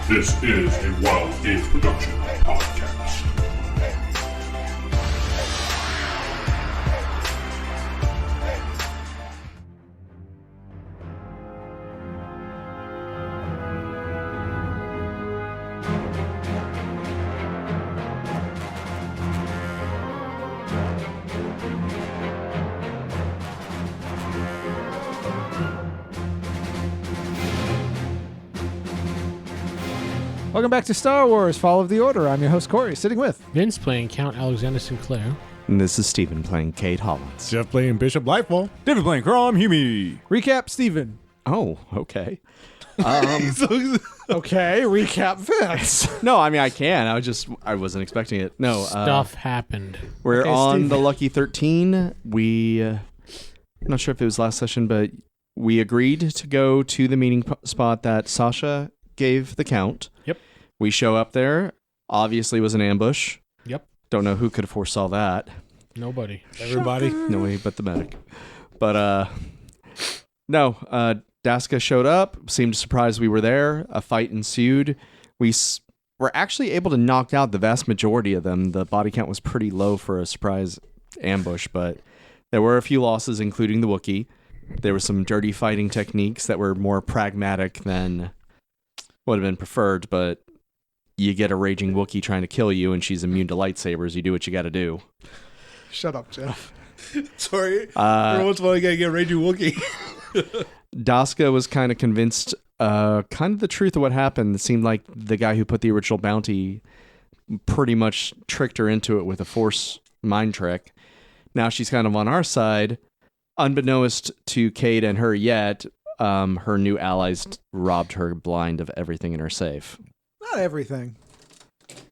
This is a Wild Game Production podcast. Welcome back to Star Wars Fall of the Order. I'm your host, Corey, sitting with Vince playing Count Alexander SinClaire. And this is Steven playing Cade Hollins. Jeff playing Bishop Lightfall. David playing Krom, Humey. Recap Steven. Oh, okay. Okay, recap Vince. No, I mean, I can. I wasn't expecting it. No. Stuff happened. We're Okay, on Steven. the Lucky 13. I'm not sure if it was last session, but we agreed to go to the meeting spot that Sasha gave the count. Yep. We show up there. Obviously, it was an ambush. Yep. Don't know who could have foresaw that. Nobody. Everybody. Nobody but the medic. But, no, Daska showed up, seemed surprised we were there. A fight ensued. We were actually able to knock out the vast majority of them. The body count was pretty low for a surprise ambush, but there were a few losses, including the Wookiee. There were some dirty fighting techniques that were more pragmatic than would have been preferred, but you get a raging Wookiee trying to kill you, and she's immune to lightsabers. You do what you got to do. Shut up, Jeff. Sorry. Every once in a while, you gotta get Raging Wookiee. Daska was kind of convinced, kind of the truth of what happened. It seemed like the guy who put the original bounty pretty much tricked her into it with a force mind trick. Now she's kind of on our side. Unbeknownst to Cade and her yet, her new allies robbed her blind of everything in her safe. Not everything.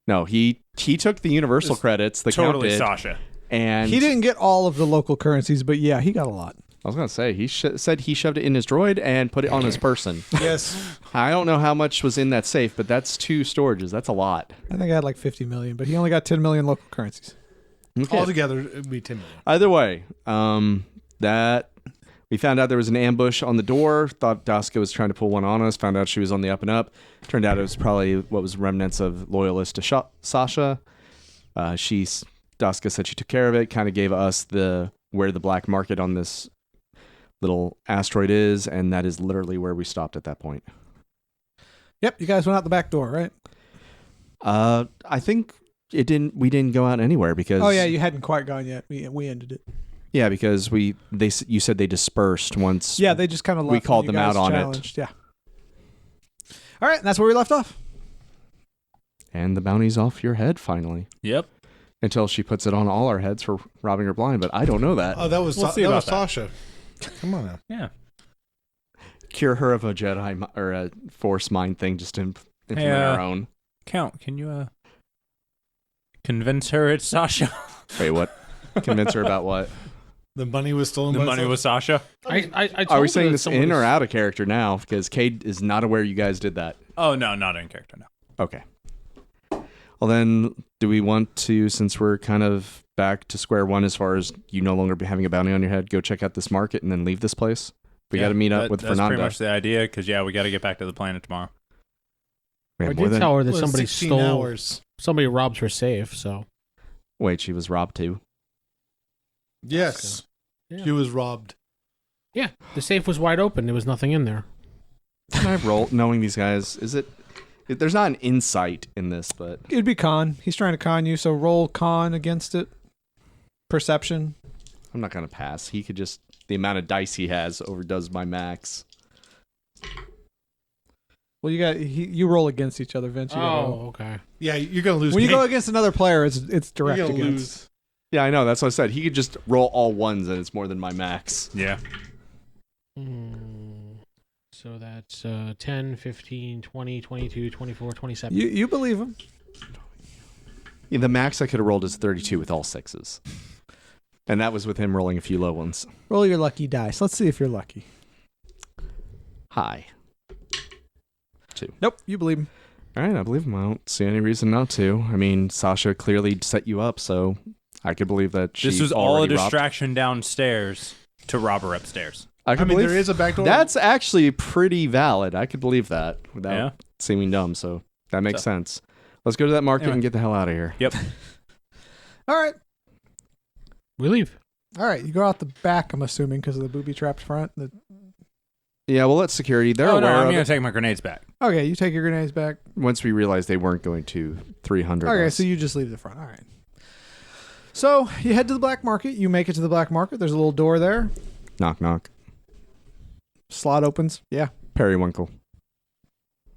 No, he took the universal credits, the count Totally did, Sasha. and He didn't get all of the local currencies, but yeah, he got a lot. I was gonna say he said he shoved it in his droid and put it on his person. Yes. I don't know how much was in that safe, but that's 2 storages. That's a lot. I think I had like 50 million, but he only got 10 million local currencies. Okay. Altogether, it'd be 10 million. Either way, that we found out there was an ambush on the door. Thought Daska was trying to pull one on us. Found out she was on the up and up. Turned out it was probably what was remnants of loyalists to Sasha. Daska said she took care of it. Kind of gave us where the black market on this little asteroid is, and that is literally where we stopped at that point. Yep, you guys went out the back door, right? I think we didn't go out anywhere because Oh yeah, you hadn't quite gone yet. We ended it. yeah, because you said they dispersed once. Yeah, they just kind of left. We called when them you out guys on it. challenged. Yeah. All right, and that's where we left off. And the bounty's off your head finally. Yep. Until she puts it on all our heads for robbing her blind, but I don't know that. Oh, that was We'll see that about was that. Sasha. Come on now. Yeah. Cure her of a Jedi or a Force mind thing just to implement our own. Count, can you convince her it's Sasha? Wait, what? Convince her about what? The money was stolen. The by money Sasha? was Sasha? I told Are we her saying that this someone in or was- out of character now? Because Cade is not aware you guys did that. Oh, no, not in character, no. Okay. Well, then, do we want to, since we're kind of back to square one as far as you no longer be having a bounty on your head, go check out this market and then leave this place? We got to meet up with That's Fernanda. pretty much the idea, because, we got to get back to the planet tomorrow. We I have more did than- tell her that Well, somebody 16 stole. hours. Somebody robbed her safe. So Wait, she was robbed too? Yes, Yeah. she was robbed. yeah, the safe was wide open. There was nothing in there. Can I roll, knowing these guys? There's not an insight in this, but It'd be con. He's trying to con you, so roll con against it. Perception. I'm not going to pass. He could just, the amount of dice he has overdoes my max. Well, you roll against each other, Vince. You gotta roll. Oh, okay. Yeah, you're gonna lose. When you Cade. go against another player, it's direct you're gonna against. lose. Yeah, I know. That's what I said. He could just roll all ones and it's more than my max. Yeah. So that's 10, 15, 20, 22, 24, 27. You believe him. Yeah, the max I could have rolled is 32 with all 6s. And that was with him rolling a few low ones. Roll your lucky dice. Let's see if you're lucky. High. 2. Nope, you believe him. All right, I believe him. I don't see any reason not to. I mean, Sasha clearly set you up, so I could believe that she This was all a already robbed. distraction downstairs to rob her upstairs. I I could mean, believe there is a back door. that's actually pretty valid. I could believe that without seeming dumb, so that makes sense. Let's go to that market and get the hell out of here. Yep. All right. We leave. All right. You go out the back, I'm assuming, because of the booby-trapped front. Yeah, we'll let security. They're Oh, aware no, I'm of going it. to take my grenades back. Okay, you take your grenades back. Once we realized they weren't going to 300 Okay, us. so you just leave the front. All right. So you head to the black market. You make it to the black market. There's a little door there. Knock, knock. Slot opens. Yeah. Periwinkle.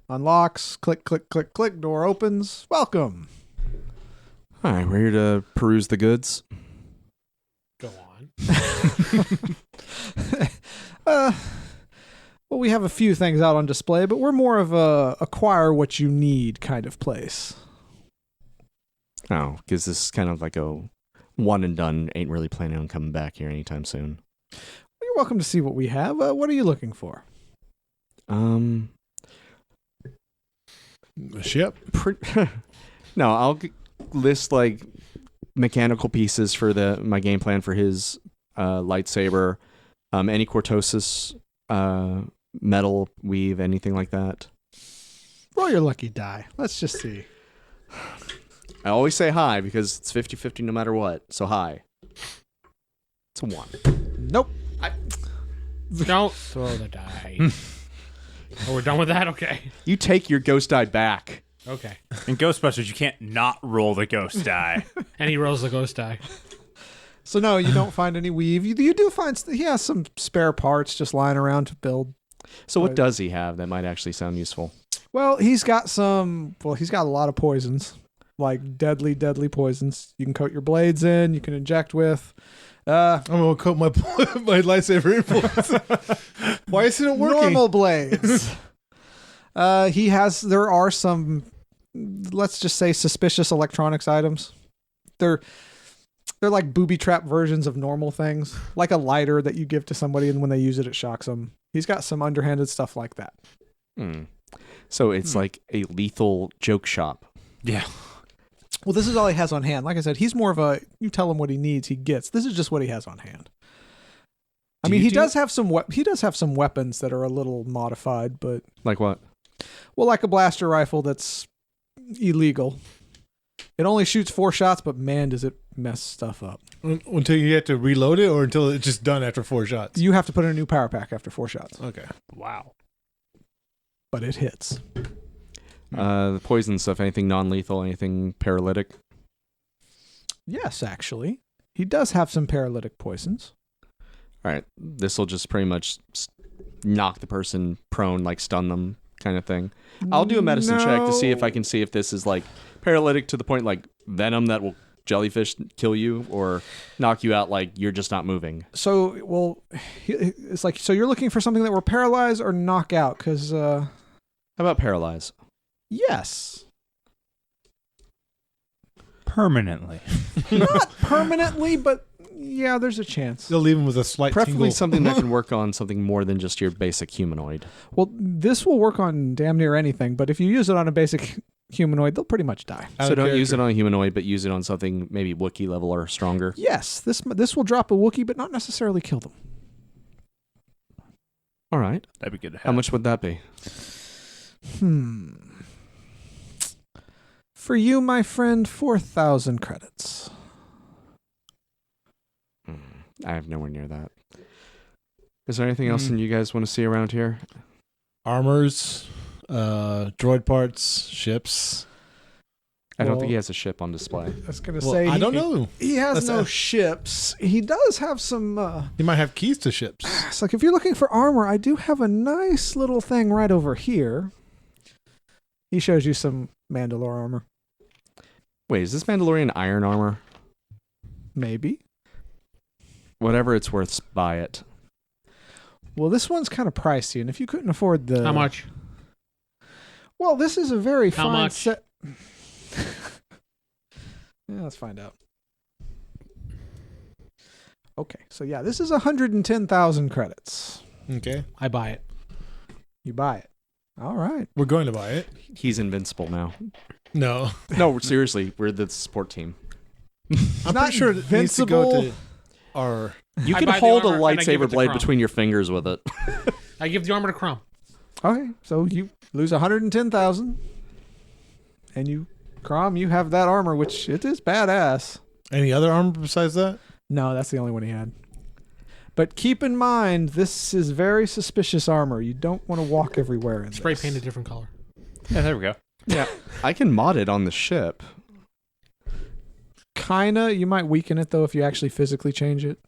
Unlocks. Click, click, click, click. Door opens. Welcome. All right, we're here to peruse the goods. Go on. Well, we have a few things out on display, but we're more of a acquire what you need kind of place. Oh, because this is kind of like a one and done. Ain't really planning on coming back here anytime soon. You're welcome to see what we have. What are you looking for? A ship. No, I'll list like mechanical pieces for my game plan for his lightsaber. Any cortosis, metal weave, anything like that. Roll your lucky die. Let's just see. I always say high because it's 50-50 no matter what. So high. It's a 1. Nope. Don't throw the die. Oh, we're done with that? Okay. You take your ghost die back. Okay. In Ghostbusters, you can't not roll the ghost die. And he rolls the ghost die. So no, you don't find any weave. You do find he has some spare parts just lying around to build. So what does he have that might actually sound useful? Well, he's got a lot of poisons, like deadly poisons. You can coat your blades in. You can inject with. I'm gonna coat my lightsaber in bullets. Why isn't it working? Normal blades. There are some, let's just say, suspicious electronics items. They're like booby trap versions of normal things, like a lighter that you give to somebody, and when they use it, it shocks them. He's got some underhanded stuff like that. So it's like a lethal joke shop. Yeah. Well, this is all he has on hand. Like I said, he's more of you tell him what he needs, he gets. This is just what he has on hand. I mean, he does have some weapons that are a little modified, but Like what? well, like a blaster rifle that's illegal. It only shoots 4 shots, but man, does it mess stuff up. Until you have to reload it, or until it's just done after 4 shots? You have to put in a new power pack after 4 shots. Okay. Wow. But it hits. The poison stuff, anything non-lethal, anything paralytic? Yes, actually. He does have some paralytic poisons. All right, this will just pretty much knock the person prone, like stun them kind of thing. I'll do a medicine check to see if I can see if this is like paralytic to the point like venom that will jellyfish kill you or knock you out like you're just not moving. So, well, it's like, so you're looking for something that will paralyze or knock out, because, How about paralyze? yes. Permanently. Not permanently, but yeah, there's a chance. They'll leave him with a slight Preferably tingle. something that can work on something more than just your basic humanoid. Well, this will work on damn near anything, but if you use it on a basic humanoid, they'll pretty much die. Out So of don't use it character. on a humanoid, but use it on something maybe Wookiee level or stronger. Yes, this will drop a Wookiee, but not necessarily kill them. All right. That'd be good to have. How much would that be? For you, my friend, 4,000 credits. I have nowhere near that. Is there anything else that you guys want to see around here? Armors, droid parts, ships. I don't Well- think he has a ship on display. I was going to Well, say, I don't know. He has That's no a- ships. He does have some... He might have keys to ships. it's like, if you're looking for armor, I do have a nice little thing right over here. He shows you some Mandalore armor. Wait, is this Mandalorian iron armor? Maybe. Whatever it's worth, buy it. Well, this one's kind of pricey, and if you couldn't afford the... How much? Well, this is a very How fine much? set. Yeah, let's find out. Okay, so yeah, this is 110,000 credits. Okay. I buy it. You buy it. All right. We're going to buy it. He's invincible now. No. No, seriously, we're the support team. I'm not pretty sure it needs to go invincible. to our... You I can buy the hold a armor and I give lightsaber it to blade Krom. between your fingers with it. I give the armor to Krom. Okay, so you lose 110,000, and you, Krom, you have that armor, which it is badass. Any other armor besides that? No, that's the only one he had. But keep in mind, this is very suspicious armor. You don't want to walk everywhere in Spray this. paint a different color. Yeah, there we go. Yeah, I can mod it on the ship. Kinda. You might weaken it though if you actually physically change it.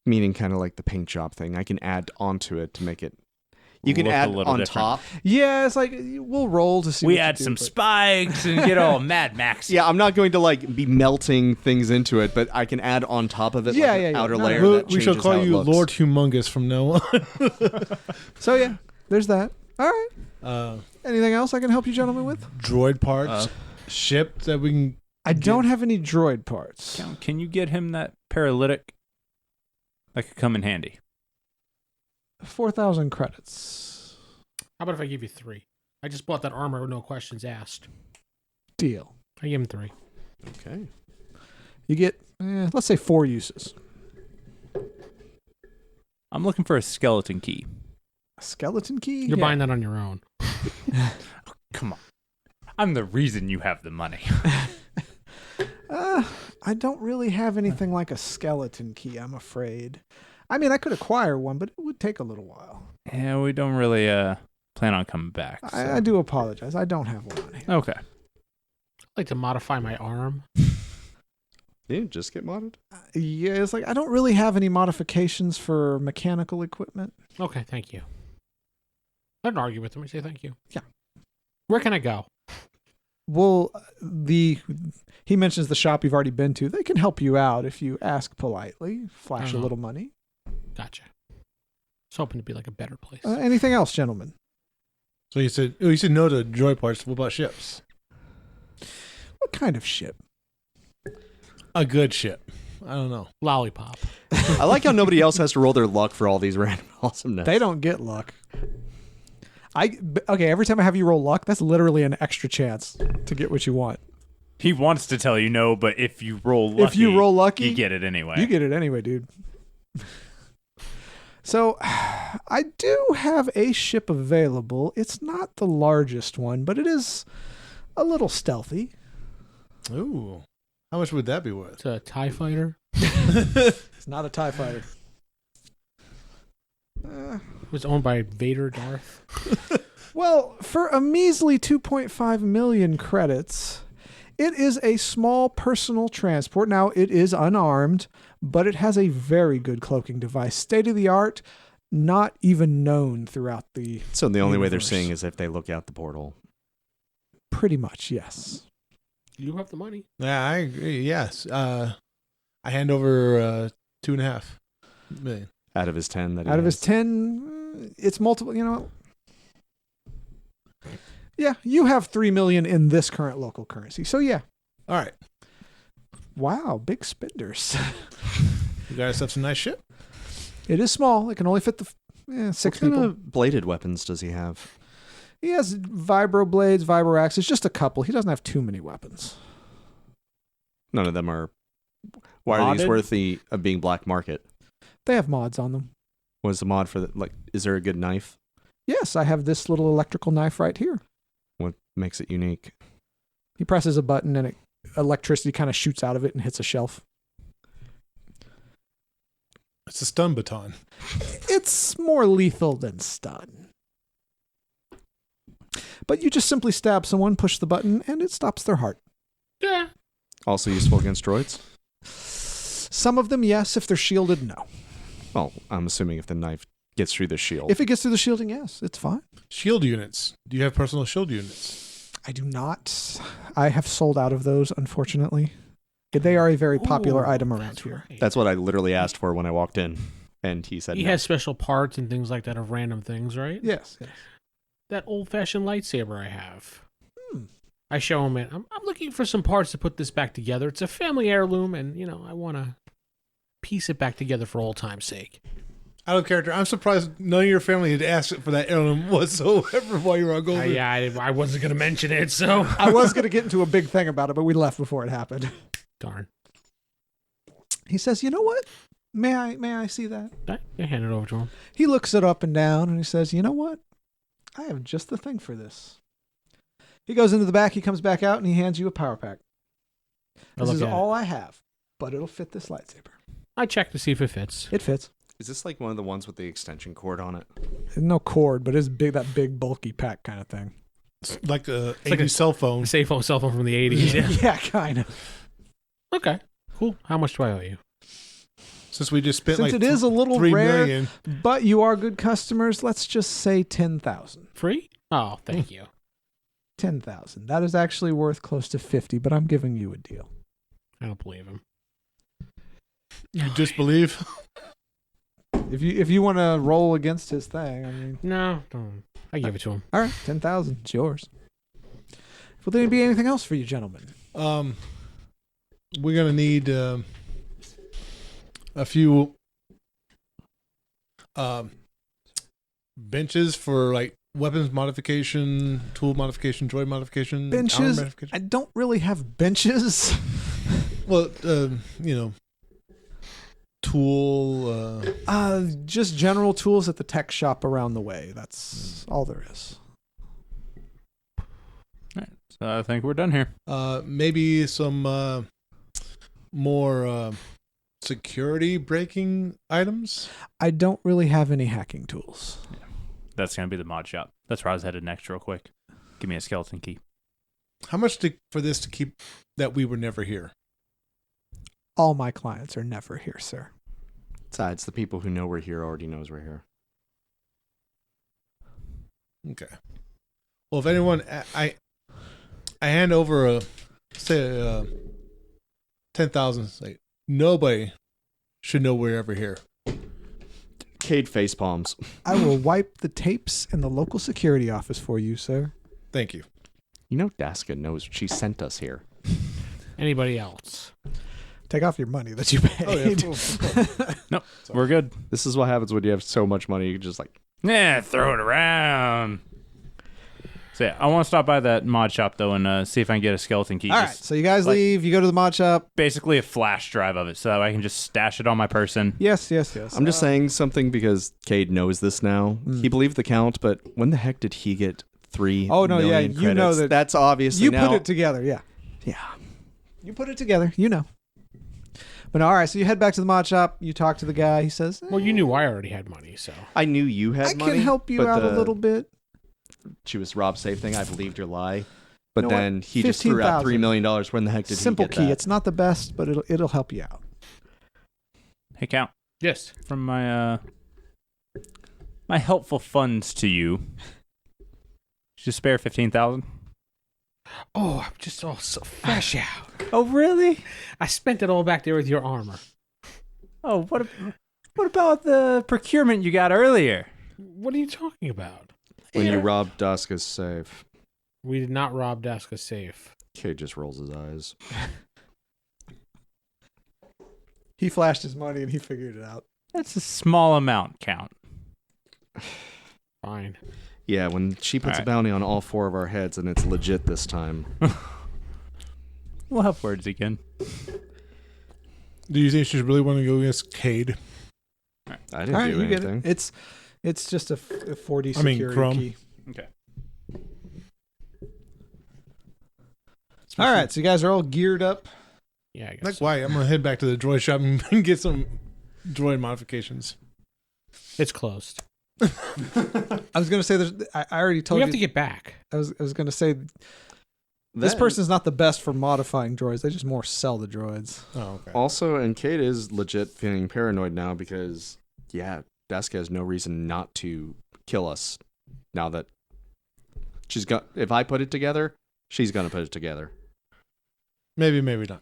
Meaning kind of like the paint job thing. I can add onto it to make it. You can Look a add little on different. top. Yeah, it's like we'll roll to see. We what you add do, some but- spikes and get all Mad Max. Yeah, I'm not going to like be melting things into it, but I can add on top of it Yeah, like yeah, an yeah. outer No, layer. no. that We shall changes call how it you looks. Lord Humongous from now on. So yeah, there's that. All right. Anything else I can help you gentlemen with? Droid parts, ship that we can. I don't have any droid parts. Can you get him that paralytic? That could come in handy. 4,000 credits. How about if I give you 3? I just bought that armor with no questions asked. Deal. I give him 3. Okay. You get, let's say 4 uses. I'm looking for a skeleton key. A skeleton key? You're Yeah. buying that on your own. Come on. I'm the reason you have the money. I don't really have anything like a skeleton key, I'm afraid. I mean, I could acquire one, but it would take a little while. Yeah, we don't really plan on coming back. So. I do apologize. I don't have one on hand. Okay. I'd like to modify my arm. Yeah, just get modded. Yeah, it's like I don't really have any modifications for mechanical equipment. Okay, thank you. I don't argue with him. I say thank you. Yeah. Where can I go? Well, he mentions the shop you've already been to. They can help you out if you ask politely, flash a Oh. little money. Gotcha. I was hoping to be like a better place. Anything else, gentlemen? So you said no to droid parts. What about ships? What kind of ship? A good ship. I don't know. Lollipop. I like how nobody else has to roll their luck for all these random awesomeness. They don't get luck. Okay, every time I have you roll luck, that's literally an extra chance to get what you want. He wants to tell you no, but if you roll lucky, If you roll lucky, you get it anyway. You get it anyway, dude. So, I do have a ship available. It's not the largest one, but it is a little stealthy. Ooh. How much would that be worth? It's a TIE fighter. It's not a TIE fighter. It was owned by Vader Darth. Well, for a measly 2.5 million credits, it is a small personal transport. Now, it is unarmed, but it has a very good cloaking device. State of the art, not even known throughout the So the only way they're universe. seeing is if they look out the portal. Pretty much, yes. You have the money. Yeah, I agree. Yes. I hand over 2.5 million. Out of his 10 that he Out of his has. 10, it's multiple, Yeah, you have 3 million in this current local currency. So yeah. All right. Wow, big spenders. You got yourself some nice ship. It is small. It can only fit the 6 What kind people. of bladed weapons does he have? He has vibro blades, vibro axes, just a couple. He doesn't have too many weapons. None of them are. Why are these Modded? worthy of being black market? They have mods on them. What is the mod for that? Like, is there a good knife? Yes, I have this little electrical knife right here. What makes it unique? He presses a button and electricity kind of shoots out of it and hits a shelf. It's a stun baton. It's more lethal than stun. But you just simply stab someone, push the button, and it stops their heart. Yeah. Also useful against droids? Some of them, yes. If they're shielded, no. Well, I'm assuming if the knife gets through the shield. If it gets through the shielding, yes, it's fine. Shield units. Do you have personal shield units? I do not. I have sold out of those, unfortunately. They are a very popular Ooh, item around that's here. right. That's what I literally asked for when I walked in. And he said He no. has special parts and things like that of random things, right? Yes. That old-fashioned lightsaber I have. Hmm. I show him it. I'm looking for some parts to put this back together. It's a family heirloom, and, I want to piece it back together for old time's sake. Out of character, I'm surprised none of your family had asked for that heirloom whatsoever while you were on Golden. I wasn't going to mention it, so... I was going to get into a big thing about it, but we left before it happened. Darn. He says, "You know what? May I see that?" I hand it over to him. He looks it up and down and he says, "You know what? I have just the thing for this. He goes into the back, he comes back out, and he hands you a power pack. This is all I have, but it'll fit this lightsaber. I check to see if it fits. It fits. Is this like one of the ones with the extension cord on it? There's no cord, but it's big, that big bulky pack kind of thing. It's like a like a cell phone. A cell phone from the 80s. Yeah, kind of. Okay, cool. How much do I owe you? Since we just spent Since like it is a little $3 rare, million. but you are good customers, let's just say 10,000. Free? Oh, thank you. 10,000. That is actually worth close to 50, but I'm giving you a deal. I don't believe him. You disbelieve? If you want to roll against his thing, I mean, No, don't. I give it to him. all right, 10,000. It's yours. Will there be anything else for you, gentlemen? We're gonna need a few benches for like weapons modification, tool modification, droid modification, armor Benches? modification. I don't really have benches. Well, tool. Just general tools at the tech shop around the way. That's all there is. So I think we're done here. Maybe some more security breaking items. I don't really have any hacking tools. That's going to be the mod shop. That's where I was headed next real quick. Give me a skeleton key. How much for this to keep that we were never here? All my clients are never here, sir. Besides, the people who know we're here already knows we're here. Okay. Well, if anyone, I hand over say 10,000. Say nobody should know we're ever here. Cade face palms. I will wipe the tapes in the local security office for you, sir. Thank you. You know Daska knows she sent us here. Anybody else? Take off your money that you paid. Nope, we're good. This is what happens when you have so much money. You just like, Yeah, throw it around. So yeah, I want to stop by that mod shop though and see if I can get a skeleton key. All right, Just so you guys like- leave. You go to the mod shop. basically a flash drive of it, so that I can just stash it on my person. Yes. I'm just saying something because Cade knows this now. He believed the count, but when the heck did he get 3 Oh, no, yeah, million you know credits? that- That's obviously You now. put it together, yeah. Yeah. You put it together, you know. But all right, so you head back to the mod shop. You talk to the guy. He says, Well, you knew I already had money, so. I knew you had I money. can help you but out a little bit. She was Rob safe thing. I believed your lie. But You know what? then he just threw out $3 $15,000. million. When the heck did Simple he get key. that? It's not the best, but it'll help you out. Hey, Count, Yes. from my my helpful funds to you, just spare 15,000. Oh, I'm just all so fresh out. Oh, really? I spent it all back there with your armor. Oh, what about the procurement you got earlier? What are you talking about? When you robbed Daska's safe. We did not rob Daska's safe. Cade just rolls his eyes. He flashed his money and he figured it out. That's a small amount, Count. Fine. Yeah, when she puts All a right. bounty on all 4 of our heads and it's legit this time. We'll have words again. Do you think she really want to go against Cade? I didn't All right, do you get anything. it. It's just a 40 I mean, security Krom. key. Okay. All right, so you guys are all geared up. Yeah, I guess. Like, why? I'm gonna head back to the droid shop and get some droid modifications. It's closed. I was going to say, I already told We you. have to get back. I was going to say, this person's not the best for modifying droids. They just more sell the droids. Oh, okay. Also, and Cade is legit feeling paranoid now because, yeah, Daska has no reason not to kill us now that she's got. If I put it together, she's going to put it together. Maybe not.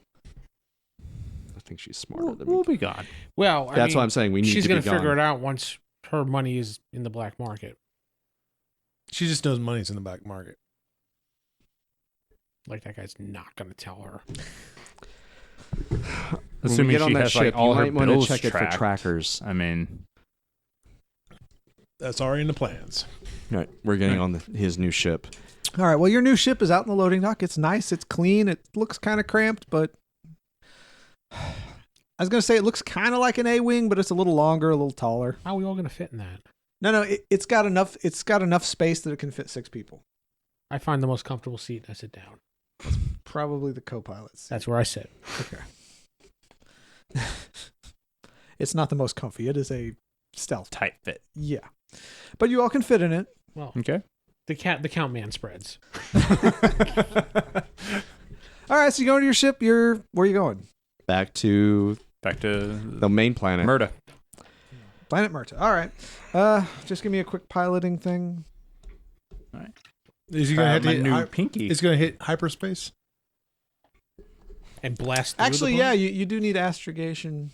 I think she's smarter than We'll me. be gone. Well, That's why I'm saying we need she's to gonna be gone. figure it out once her money is in the black market. She just knows money's in the back market. Like, that guy's not gonna tell her. When we Assuming get on she that has ship, like all you her might want to bills check it for tracked. trackers. I mean, That's already in the plans. Right, we're getting on his new ship. All right, well, your new ship is out in the loading dock. It's nice. It's clean. It looks kind of cramped, but I was going to say it looks kind of like an A-Wing, but it's a little longer, a little taller. How are we all gonna fit in that? No, it's got enough. It's got enough space that it can fit 6 people. I find the most comfortable seat and I sit down. Probably the co-pilots. That's where I sit. Okay. It's not the most comfy. It is a stealth. Tight fit. Yeah, but you all can fit in it. Well, Okay. the count man spreads. All right, so you go to your ship. Where are you going? Back to Back to the main planet. Murda. Planet Murta. All right. Just give me a quick piloting thing. Is he going to my hit new pinky. Is going to hit hyperspace? And blast through Actually, the yeah, planet? you do need astrogation.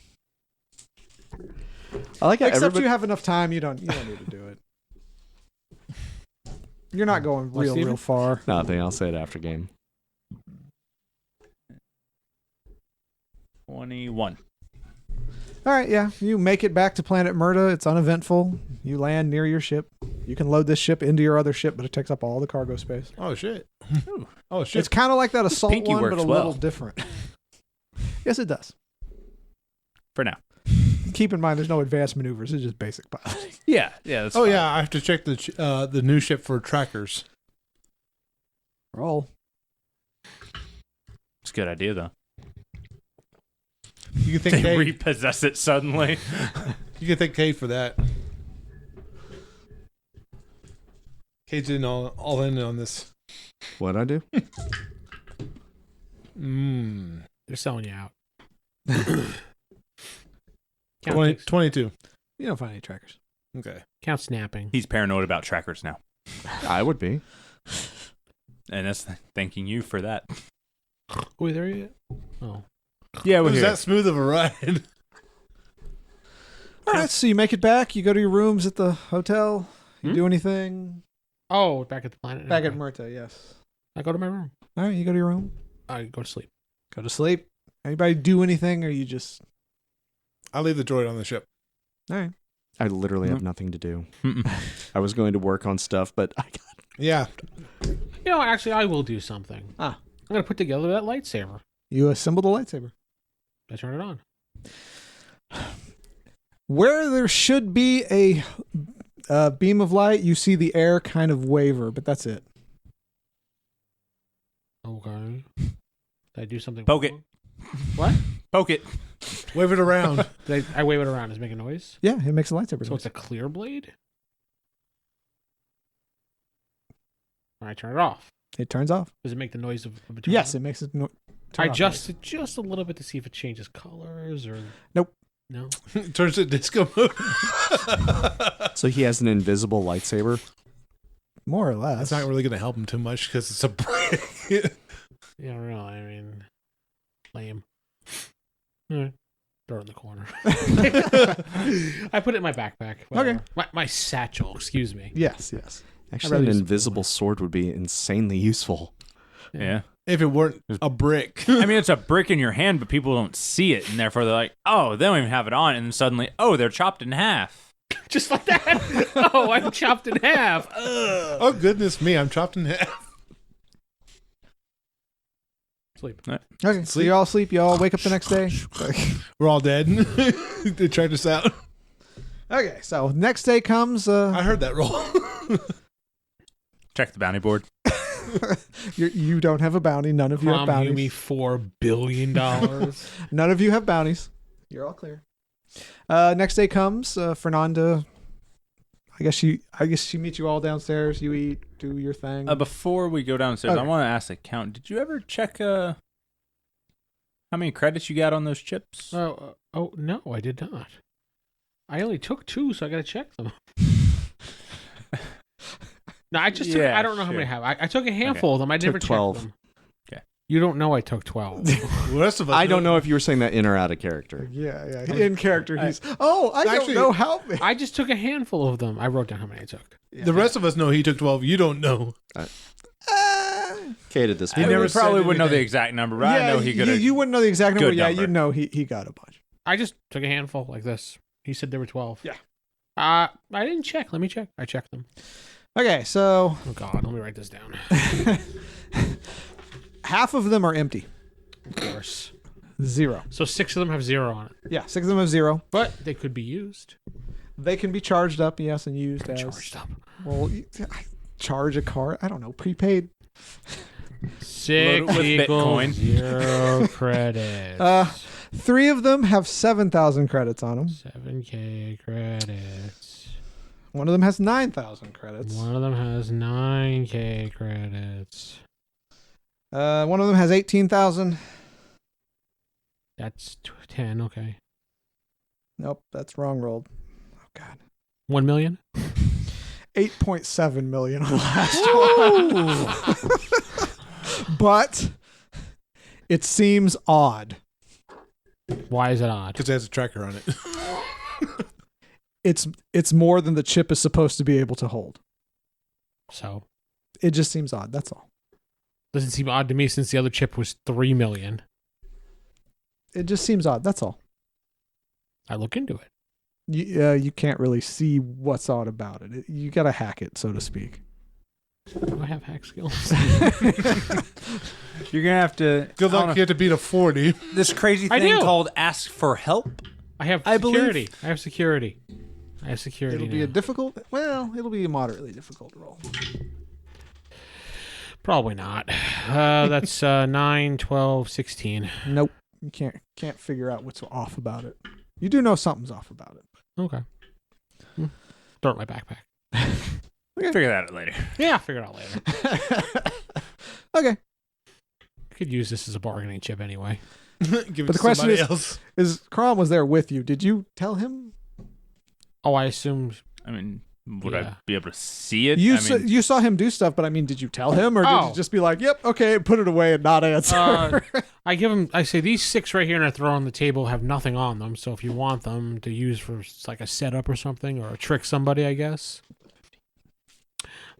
I like how Except everybody. you have enough time. You don't need to do it. You're not going What, Steven? real far. Nothing. I'll say it after game. 21. All right, yeah. You make it back to Planet Murta. It's uneventful. You land near your ship. You can load this ship into your other ship, but it takes up all the cargo space. Oh, shit. Oh, shit. It's kind of like that assault pinky one, but works a well. little different. Yes, it does. For now. Keep in mind, there's no advanced maneuvers. It's just basic piloting. Yeah. That's Oh, fine. yeah. I have to check the new ship for trackers. Roll. It's a good idea, though. You can thank They Cade. repossess it suddenly. You can thank Cade for that. Cade's in all in on this. What'd I do? They're selling you out. 22. You don't find any trackers. Okay. Count snapping. He's paranoid about trackers now. I would be. And that's thanking you for that. Wait, there you Oh. Yeah, It we're was here. that smooth of a ride. All right, so you make it back. You go to your rooms at the hotel. You do anything? Oh, back at the planet. Back at Okay. Murta, yes. I go to my room. All right, you go to your room. I go to sleep. Go to sleep. Anybody do anything, or you just... I'll leave the droid on the ship. All right. I literally have nothing to do. Mm-mm. I was going to work on stuff, but I got. Yeah. You know, actually, I will do something. Ah. I'm going to put together that lightsaber. You assemble the lightsaber. I turn it on. Where there should be a beam of light, you see the air kind of waver, but that's it. Okay. Did I do something Poke it. wrong? What? Poke it. Wave it around. Did I wave it around. Does it make a noise? Yeah, it makes a lightsaber. So noise. it's a clear blade? I turn it off. It turns off. Does it make the noise of a turn Yes, on? it makes it. I adjusted just a little bit to see if it changes colors or... Nope. No? Turns to disco mode. So he has an invisible lightsaber. More or less. That's not really going to help him too much because it's a brick. Yeah, really. I mean, lame. All right. Throw it in the corner. I put it in my backpack. Whatever. My satchel, excuse me. Yes, yes. Actually, rather an use- invisible sword would be insanely useful. Yeah. If it weren't a brick. I mean, it's a brick in your hand, but people don't see it, and therefore they're like, oh, they don't even have it on, and then suddenly, oh, they're chopped in half. Just like that. Oh, I'm chopped in half. Ugh. Oh, goodness me. I'm chopped in half. Sleep. Okay, so you all sleep. You all wake up the next day. We're all dead. They tried us out. Okay, so next day comes. I heard that roll. Check the bounty board. You don't have a bounty. None of you have Krom bounties. Humey $4 billion. None of you have bounties. You're all clear. Next day comes. Fernanda. I guess she meets you all downstairs. You eat, do your thing. Before we go downstairs, I Okay. want to ask the count. Did you ever check how many credits you got on those chips? Oh, no, I did not. I only took 2, so I got to check them. No, I just took, Yeah, I don't know how many I sure. have. I took a handful of them. I never Took 12. checked them. Okay. You don't know I took 12. The rest of us I don't know if you were saying that in or out of character. yeah. In character, he's. I Actually- don't know how many. I just took a handful of them. I wrote down how many I took. The rest of us know he took 12. You don't know. Kate at this He point. never probably said wouldn't know the anything. exact number, but I know he could have. You wouldn't know the exact number. Good Yeah, number. you'd know he got a bunch. I just took a handful like this. He said there were 12. Yeah. I didn't check. Let me check. I checked them. Okay, so Oh, God. Let me write this down. half of them are empty. Of course. 0. So 6 of them have 0 on it. Yeah, 6 of them have 0. But they could be used. They can be charged up, yes, and used as Charged up. well. Charge a card. I don't know. Prepaid. 6 Load it with equals Bitcoin. 0 credits. 3 of them have 7,000 credits on them. 7K credits. One of them has 9,000 credits. One of them has 9K credits. One of them has 18,000. That's 10. Okay. Nope, that's wrong rolled. Oh God. 1 million. 8.7 million on the last one. But it seems odd. Why is it odd? Because it has a tracker on it. It's more than the chip is supposed to be able to hold. So It just seems odd. That's all. doesn't seem odd to me since the other chip was 3 million. It just seems odd. That's all. I look into it. You can't really see what's odd about it. You got to hack it, so to speak. Do I have hack skills? You're gonna have to. Good I luck. don't You have to beat a 40. know, this crazy I thing do. called ask for help. I have I believe- security. I have security. It'll be now. a difficult. Well, it'll be a moderately difficult roll. Probably not. That's 9, 12, 16. Nope. You can't figure out what's off about it. You do know something's off about it. Okay. Throw it in my backpack. Figure that out later. Yeah, I'll figure it out later. Okay. I could use this as a bargaining chip anyway. Give it But to the question somebody is- else. Is Krom was there with you? Did you tell him? Oh, I assumed. I mean, would Yeah. I be able to see it? You I mean, you saw him do stuff, but I mean, did you tell him, or did Oh. you just be like, "Yep, okay," and put it away and not answer? I give him. I say these 6 right here, and I throw on the table have nothing on them. So if you want them to use for like a setup or something, or a trick somebody, I guess.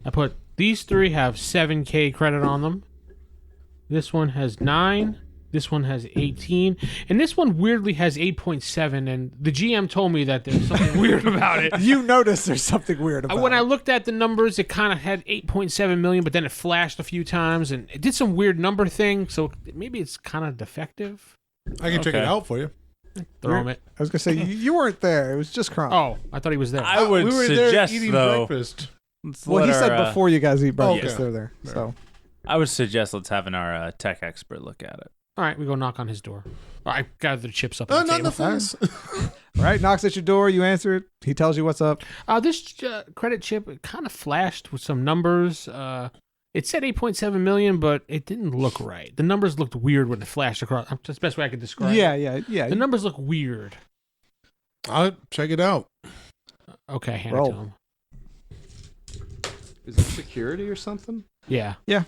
I put these 3 have 7K credit on them. This one has 9. This one has 18, and this one weirdly has 8.7. And the GM told me that there's something weird about it. You notice there's something weird about When it. I looked at the numbers, it kind of had 8.7 million, but then it flashed a few times, and it did some weird number thing. So maybe it's kind of defective. I can check it Okay. out for you. Throw it. I was gonna say you weren't there. It was just Krom. Oh, I thought he was there. I would we were there suggest eating though. breakfast. let's well, let he said our, before you guys eat breakfast, okay. they're there. So I would suggest let's have our tech expert look at it. All right, we go knock on his door. All right, gather the chips up Oh, on the not table. the face. all right, knocks at your door. You answer it. He tells you what's up. This credit chip it kind of flashed with some numbers. It said 8.7 million, but it didn't look right. The numbers looked weird when it flashed across. That's the best way I could describe Yeah, it. yeah. The numbers look weird. I'll check it out. Okay, hand Roll. it to him. Is it security or something? Yeah. Yeah.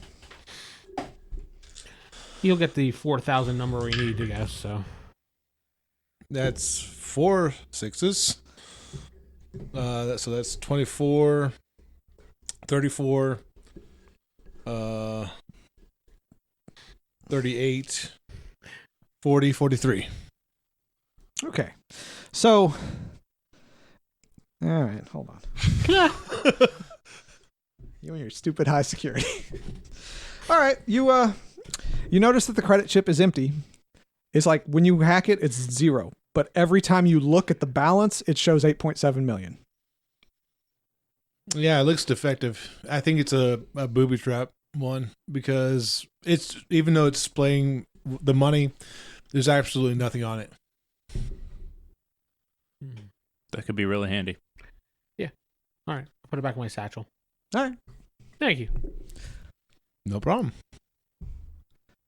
You'll get the 4,000 number we need, I guess. So That's 4 6s. So that's 24, 34, 38, 40, 43. Okay. So, all right, hold on. You and your stupid high security. All right, you notice that the credit chip is empty. It's like when you hack it, it's 0. But every time you look at the balance, it shows 8.7 million. Yeah, it looks defective. I think it's a booby trap one because it's even though it's displaying the money, there's absolutely nothing on it. That could be really handy. all right, I'll put it back in my satchel. All right. Thank you. No problem.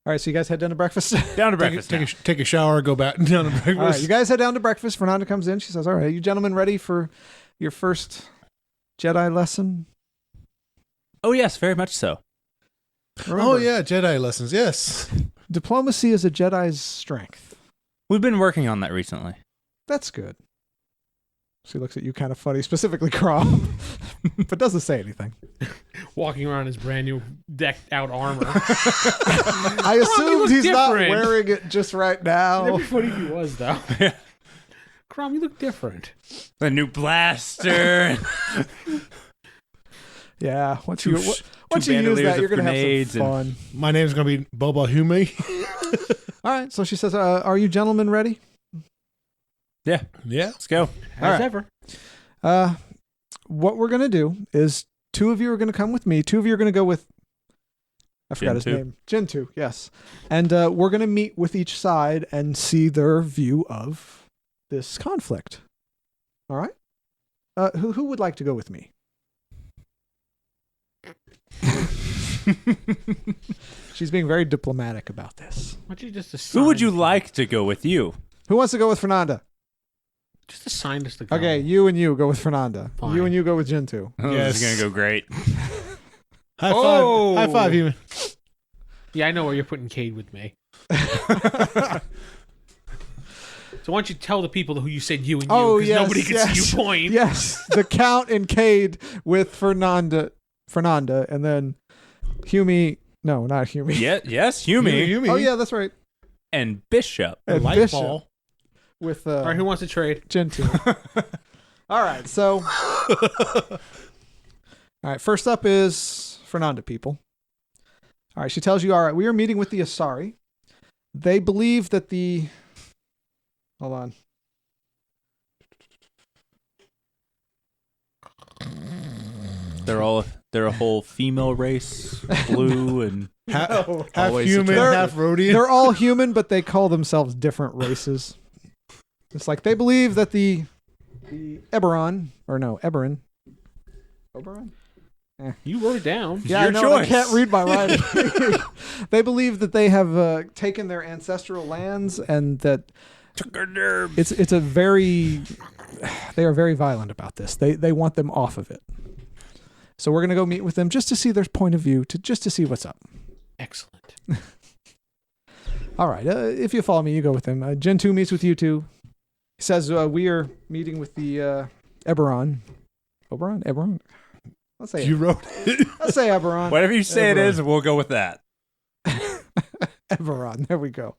All right, so you guys head down to breakfast. Down to breakfast. Take a shower, go back down to breakfast. All right, you guys head down to breakfast. Fernanda comes in. She says, all right, you gentlemen ready for your first Jedi lesson? Oh yes, very much so. Remember, Oh yeah, Jedi lessons. Yes. diplomacy is a Jedi's strength. We've been working on that recently. That's good. She looks at you kind of funny, specifically Krom, but doesn't say anything. Walking around his brand new decked out armor. I assumed look he's not different. wearing it just right now. It'd be funny if he was, though. Krom, you look different. The new blaster. Yeah, once Two you sh- once two you use bandoliers that, of you're gonna have grenades some fun. My name's gonna be Boba Humey. All right, so she says, "Are you gentlemen ready?" Yeah, Yeah. let's go. As All right. ever. What we're gonna do is 2 of you are gonna come with me. 2 of you are gonna go with. I forgot his Gentoo. name. Gentoo, yes. And we're gonna meet with each side and see their view of this conflict. All right. Who would like to go with me? She's being very diplomatic about this. Why don't you just assign? Who would you like to go with you? Who wants to go with Fernanda? Just assign us to go. Okay, you and you go with Fernanda. Fine. You and you go with Gentoo. Oh, this is Yes. gonna go great. High five. Oh! High five, human. Yeah, I know where you're putting Cade with me. So why don't you tell the people who you said you and you? Oh, Because yes, nobody can yes. see you point. Yes, the Count and Cade with Fernanda, and then Humey. No, not Humey. Yes, Humey Oh yeah, that's right. and Bishop. And Light Bishop ball. with All right, who wants to trade? Gentoo. All right, so all right. First up is Fernanda. People. All right, she tells you. All right, we are meeting with the Asari. They believe that the. Hold on. They're a whole female race, blue and Half Always human, attractive. half Rhodian. They're all human, but they call themselves different races. It's like they believe that the Eberron, or no, Oberon. You wrote it down. Yeah, your I know. choice. I can't read my writing. They believe that they have taken their ancestral lands, and that it's a very. They are very violent about this. They want them off of it. So we're gonna go meet with them just to see their point of view, just to see what's up. Excellent. All right. If you follow me, you go with him. Gentoo meets with you two. He says we are meeting with the Eberron. Eberron. Let's say You wrote it. Let's say Eberron. whatever you say it Eberron. is, we'll go with that. Eberron. There we go.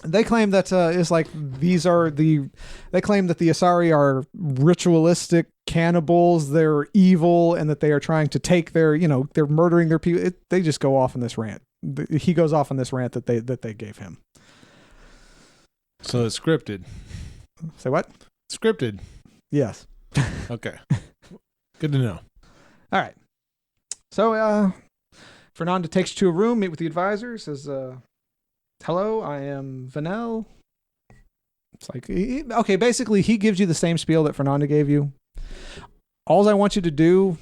They claim that it's like these are the. They claim that the Asari are ritualistic cannibals. They're evil, and that they are trying to take their. They're murdering their people. They just go off on this rant. He goes off on this rant that they gave him. So it's scripted. Say what? Scripted. Yes. Okay. Good to know. All right. So, Fernanda takes you to a room, meet with the advisor, says, hello, I am Vanel. It's like, okay, basically, he gives you the same spiel that Fernanda gave you. All I want you to do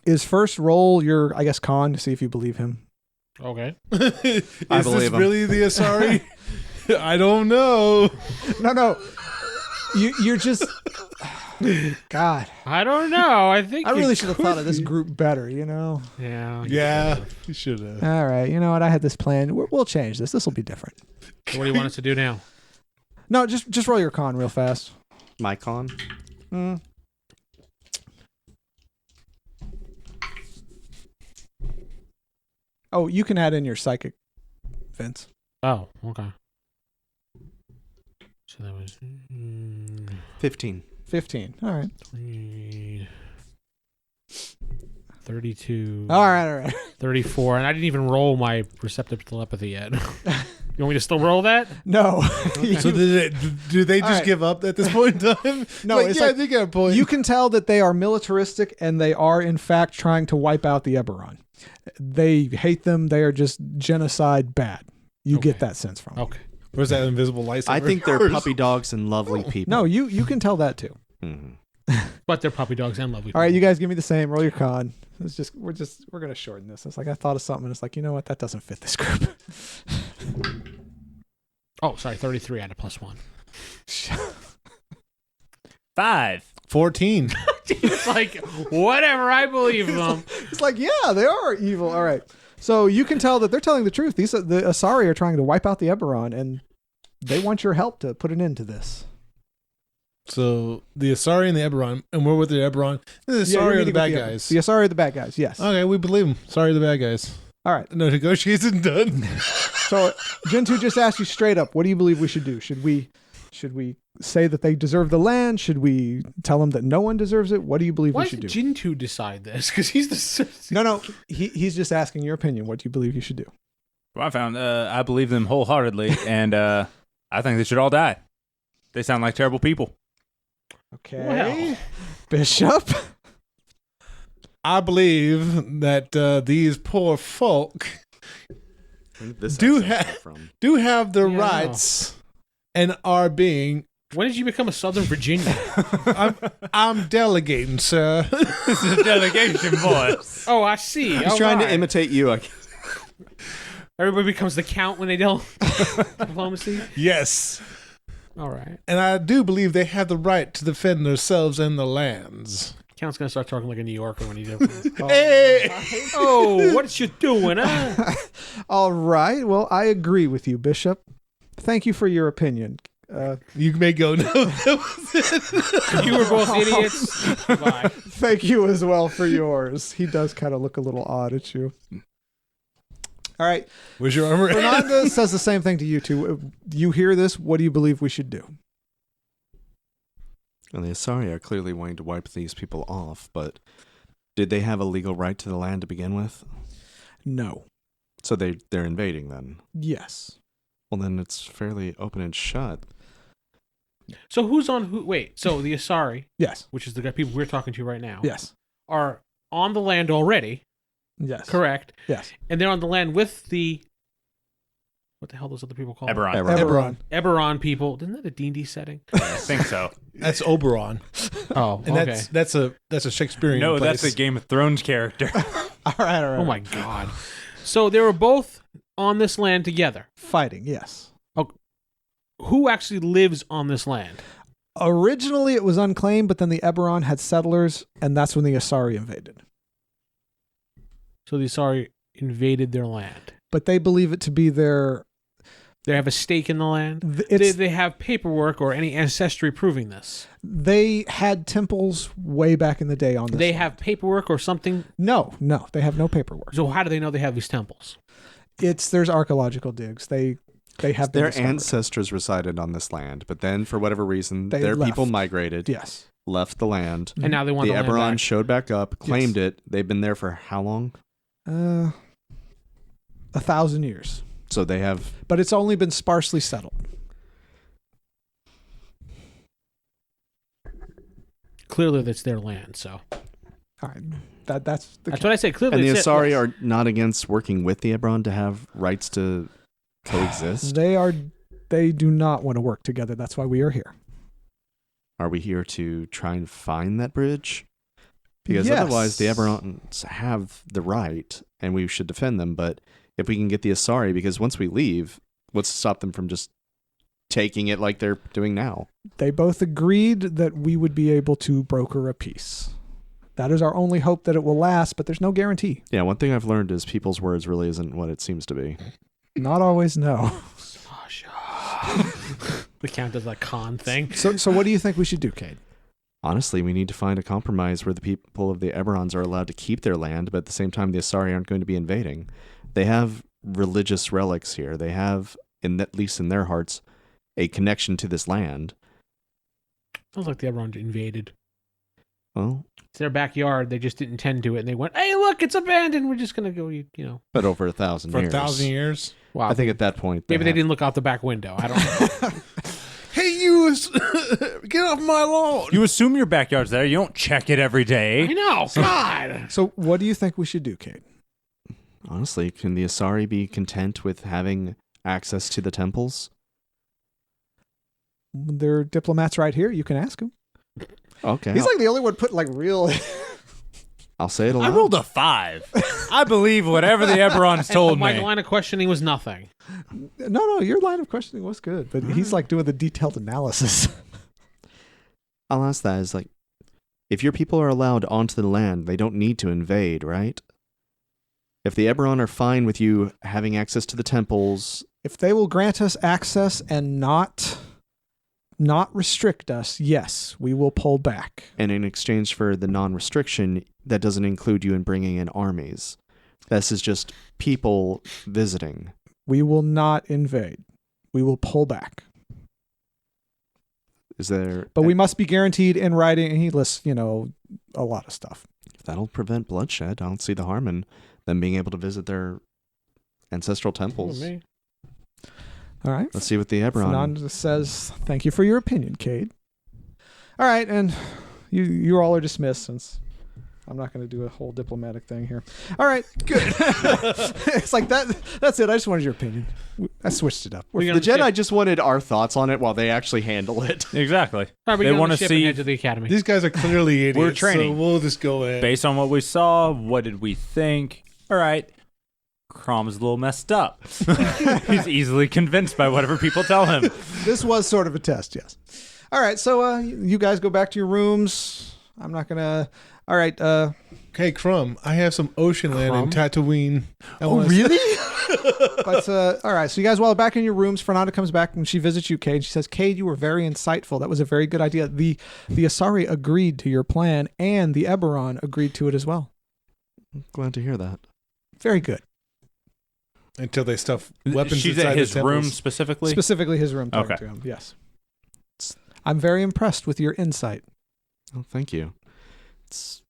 is first roll your, I guess, con to see if you believe him. Okay. Is I this believe him. really the Asari? I don't know. No. You're just... God. I don't know. I think I it really should have could thought of this be. group better, Yeah. Yeah, you should have. All right, you know what? I had this plan. We'll change this. This will be different. So what do you want us to do now? No, just roll your con real fast. My con. Mm. Oh, you can add in your psychic, Vince. Oh, okay. So that was 15. 15. All right. 32. All right. 34, and I didn't even roll my receptive telepathy yet. You want me to still roll that? No. So do they just All right. give up at this point in time? No, Like, it's yeah, like they got a point. You can tell that they are militaristic and they are, in fact, trying to wipe out the Eberron. They hate them. They are just genocide bad. You Okay. get that sense from them. Okay. Where's that invisible lightsaber? I think they're puppy dogs and lovely people. No, you can tell that too. Mhm. But they're puppy dogs and lovely. All right, people. you guys give me the same. Roll your con. We're gonna shorten this. It's like I thought of something, and it's like, you know what? That doesn't fit this group. Oh, sorry, 33 out of +1. 5. 14. It's like, whatever, I believe them. It's like, yeah, they are evil. All right. So you can tell that they're telling the truth. The Asari are trying to wipe out the Eberron, and they want your help to put an end to this. So the Asari and the Eberron, and we're with the Eberron. The Yeah, Asari you're are the meeting bad with guys. The Asari are the bad guys, yes. Okay, we believe them. Sorry, the bad guys. All right. No negotiation done. So Gentoo just asked you straight up, what do you believe we should do? Should we say that they deserve the land? Should we tell them that no one deserves it? What do you believe Why we should did do? Gentoo decide this? Because he's the... No. He's just asking your opinion. What do you believe you should do? Well, I found I believe them wholeheartedly, and I think they should all die. They sound like terrible people. Okay. Well. Bishop. I believe that these poor folk Where did this Do accent ha- come from? do have the Yeah. rights and are being. When did you become a Southern Virginian? I'm delegating, sir. This is a delegation, boys. Oh, I see. He's trying to imitate you. I guess. Everybody becomes the count when they don't diplomacy. Yes. All right. And I do believe they have the right to defend themselves and the lands. Count's gonna start talking like a New Yorker when he does. Hey! Oh, what you doing, huh? All right. Well, I agree with you, Bishop. Thank you for your opinion. You may go now. You were both idiots. Bye. Thank you as well for yours. He does kind of look a little odd at you. All right. Where's your armor? Fernanda says the same thing to you two. You hear this? What do you believe we should do? And the Asari are clearly wanting to wipe these people off, but did they have a legal right to the land to begin with? No. So they're invading then. Yes. Well, then it's fairly open and shut. So who's on who? Wait. So the Asari, Yes. which is the people we're talking to right now, Yes. are on the land already. Yes. Correct. Yes. And they're on the land with the. What the hell those other people called? Eberron. Eberron. Eberron people. Isn't that a D&D setting? I think so. That's Oberon, Oh, and okay. that's a Shakespearean. No, place. that's a Game of Thrones character. All right. Oh my god. So they were both on this land together. Fighting. Yes. Who actually lives on this land? Originally, it was unclaimed, but then the Eberron had settlers, and that's when the Asari invaded. So the Asari invaded their land. But they believe it to be their. They have a stake in the land. It's, They have paperwork or any ancestry proving this. they had temples way back in the day on this. They land. have paperwork or something. No, they have no paperwork. So how do they know they have these temples? There's archaeological digs. They have been Their discovered. ancestors resided on this land, but then for whatever reason, They their people left. migrated, Yes. left the land. And now they want The the land Eberron back. showed back up, claimed it. They've been there for how long? 1,000 years. So they have. But it's only been sparsely settled. Clearly, that's their land. So All right. That's the that's what I say. Clearly, And the it's it. Asari Yes. are not against working with the Eberron to have rights to coexist. They do not want to work together. That's why we are here. Are we here to try and find that bridge? Because Yes. otherwise, the Eberrons have the right, and we should defend them. But if we can get the Asari, because once we leave, what's to stop them from just taking it like they're doing now? They both agreed that we would be able to broker a peace. That is our only hope that it will last, but there's no guarantee. Yeah, one thing I've learned is people's words really isn't what it seems to be. Not always no. The count does that con thing. So what do you think we should do, Cade? Honestly, we need to find a compromise where the people of the Eberrons are allowed to keep their land, but at the same time, the Asari aren't going to be invading. They have religious relics here. They have, at least in their hearts, a connection to this land. Sounds like the Eberron invaded. Well, It's their backyard. They just didn't tend to it, and they went, "Hey, look, it's abandoned. We're just gonna go." You know. but over 1,000 for years. 1,000 years. Wow. I think at that point, Maybe they have- didn't look out the back window. I don't know. Hey, you! Get off my lawn! You assume your backyard's there. You don't check it every I day. know. God. So what do you think we should do, Cade? Honestly, can the Asari be content with having access to the temples? There are diplomats right here. You can ask them. Okay, He's like the only one putting like real. I'll say it I aloud. rolled a 5. I believe whatever the Eberrons told My me. line of questioning was nothing. No, your line of questioning was good, but he's like doing the detailed analysis. I'll ask that is like, if your people are allowed onto the land, they don't need to invade, right? If the Eberron are fine with you having access to the temples, If they will grant us access and not restrict us, yes, we will pull back. and in exchange for the non-restriction, that doesn't include you in bringing in armies. This is just people visiting. We will not invade. We will pull back. Is there? But we must be guaranteed in writing, and he lists, a lot of stuff. If that'll prevent bloodshed, I don't see the harm in them being able to visit their ancestral temples. Me. All right. Let's see what the Eberron. Fernanda says, thank you for your opinion, Cade. All All right, and you all are dismissed since I'm not going to do a whole diplomatic thing here. All right, good. It's like that. That's it. I just wanted your opinion. I switched it up. The Jedi just wanted our thoughts on it while they actually handle it. Exactly. They They want want to to see see, to the academy. These guys are clearly idiots. We're training. So we'll just go ahead. based on what we saw, what did we think? All right. Krom's a little messed up. He's easily convinced by whatever people tell him. This was sort of a test, yes. All right, so you guys go back to your rooms. I'm not going to... All right. Okay, Krom, I have some ocean land in Tatooine. Really? But all right. So you guys, while back in your rooms, Fernanda comes back and she visits you, Cade. She says, "Cade, you were very insightful. That was a very good idea. The Asari agreed to your plan, and the Eberron agreed to it as well. Glad to hear that. Very good. Until they stuff weapons She's inside at his the room temples. specifically. Specifically, his room. Talking Okay. to him. Yes. I'm very impressed with your insight. Oh, thank you. It's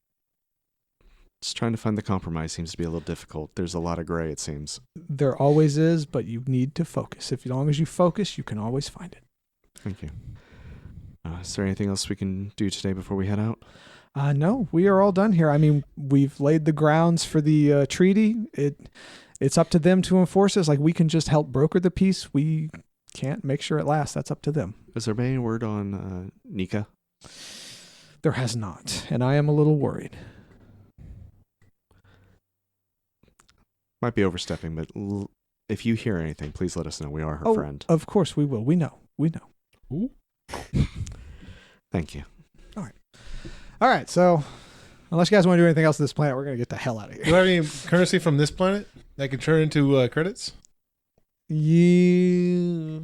just trying to find the compromise seems to be a little difficult. There's a lot of gray, it seems. There always is, but you need to focus. As long as you focus, you can always find it. Thank you. Is there anything else we can do today before we head out? No, we are all done here. I mean, we've laid the grounds for the treaty. It's up to them to enforce this. Like, we can just help broker the peace. We can't make sure it lasts. That's up to them. Has there been any word on Nika? There has not, and I am a little worried. Might be overstepping, but if you hear anything, please let us know. We are her friend. Of course we will. We know. Thank you. All right, so unless you guys want to do anything else on this planet, we're going to get the hell out of Do here. you have any currency from this planet that can turn into credits? Yeah,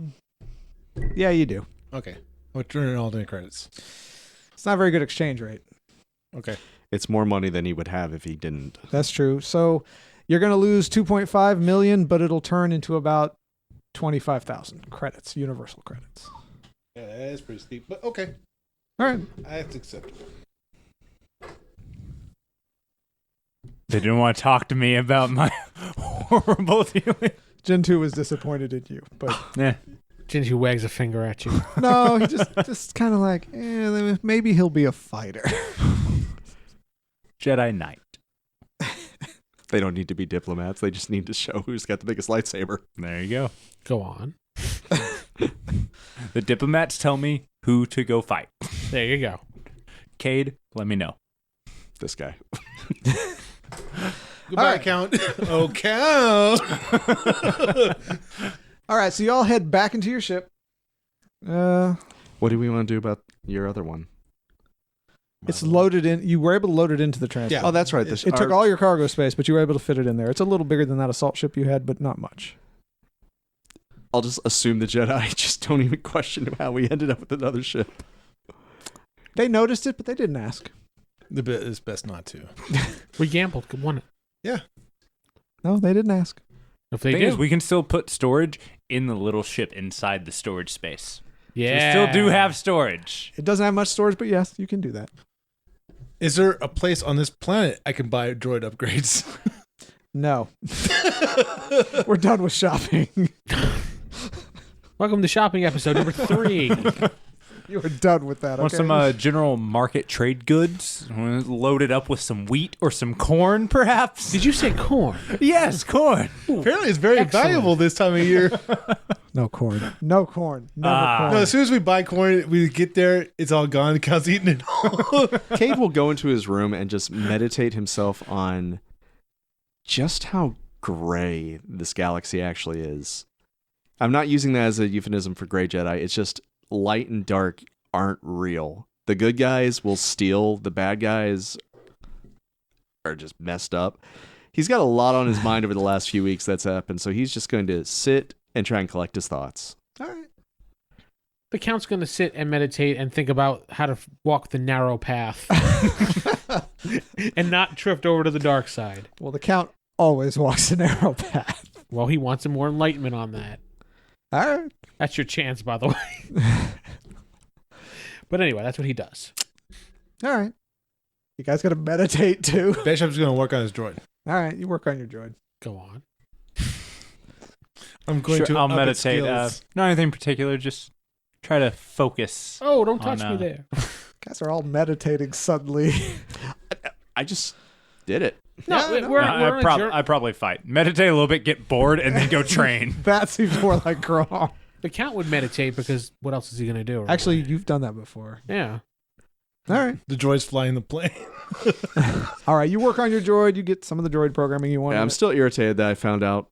you do. Okay. I'll turn it all into credits. It's not a very good exchange rate. Okay. It's more money than he would have if he didn't. That's true. So you're going to lose 2.5 million, but it'll turn into about 25,000 credits, universal credits. Yeah, that is pretty steep, but okay. All right. I have to accept it. They didn't want to talk to me about my horrible dealing. Gen 2 was disappointed in you, but Yeah. Jinju wags a finger at you. no, he just kind of like, maybe he'll be a fighter. Jedi Knight. They don't need to be diplomats. They just need to show who's got the biggest lightsaber. There you go. Go on. The diplomats tell me who to go fight. There you go. Cade, let me know. This guy. Goodbye, right. Count. Oh, Count. All right, so you all head back into your ship. What do we want to do about your other one? It's loaded in. You were able to load it into the transport. Yeah. Oh, that's right. It took all your cargo space, but you were able to fit it in there. It's a little bigger than that assault ship you had, but not much. I'll just assume the Jedi just don't even question how we ended up with another ship. They noticed it, but they didn't ask. It's best not to. We gambled. Won it. No, they didn't ask. If they Thing do, is, we can still put storage in the little ship inside the storage space. yeah, We still do have storage. It doesn't have much storage, but yes, you can do that. Is there a place on this planet I can buy droid upgrades? No. We're done with shopping. Welcome to shopping episode number 3. You were done with that. Want Okay? some general market trade goods? Load it up with some wheat or some corn, perhaps? Did you say corn? Yes, corn. Apparently, it's very Excellent. valuable this time of year. No corn. No corn. Never corn. No, as soon as we buy corn, we get there, it's all gone. Count's eating it all. Cade will go into his room and just meditate himself on just how gray this galaxy actually is. I'm not using that as a euphemism for gray Jedi. It's just light and dark aren't real. The good guys will steal. The bad guys are just messed up. He's got a lot on his mind over the last few weeks that's happened, so he's just going to sit and try and collect his thoughts. All right. The Count's going to sit and meditate and think about how to walk the narrow path and not drift over to the dark side. Well, the Count always walks a narrow path. Well, he wants some more enlightenment on that. All right. That's your chance, by the way. But anyway, that's what he does. All right. You guys got to meditate too. Bishop's going to work on his droid. All right. You work on your droid. Go on. I'm going to I'll up its meditate. skills. Not anything particular, just try to focus. Oh, don't touch On, me there. guys are all meditating suddenly. I just did it. No, we're on a journey. I probably fight. Meditate a little bit, get bored, and then go train. That seems more like Krom. The Count would meditate because what else is he going to do? Actually, you've done that before. Yeah. All right. The droid's flying the plane. All right. You work on your droid. You get some of the droid programming you want. Yeah, I'm still irritated that I found out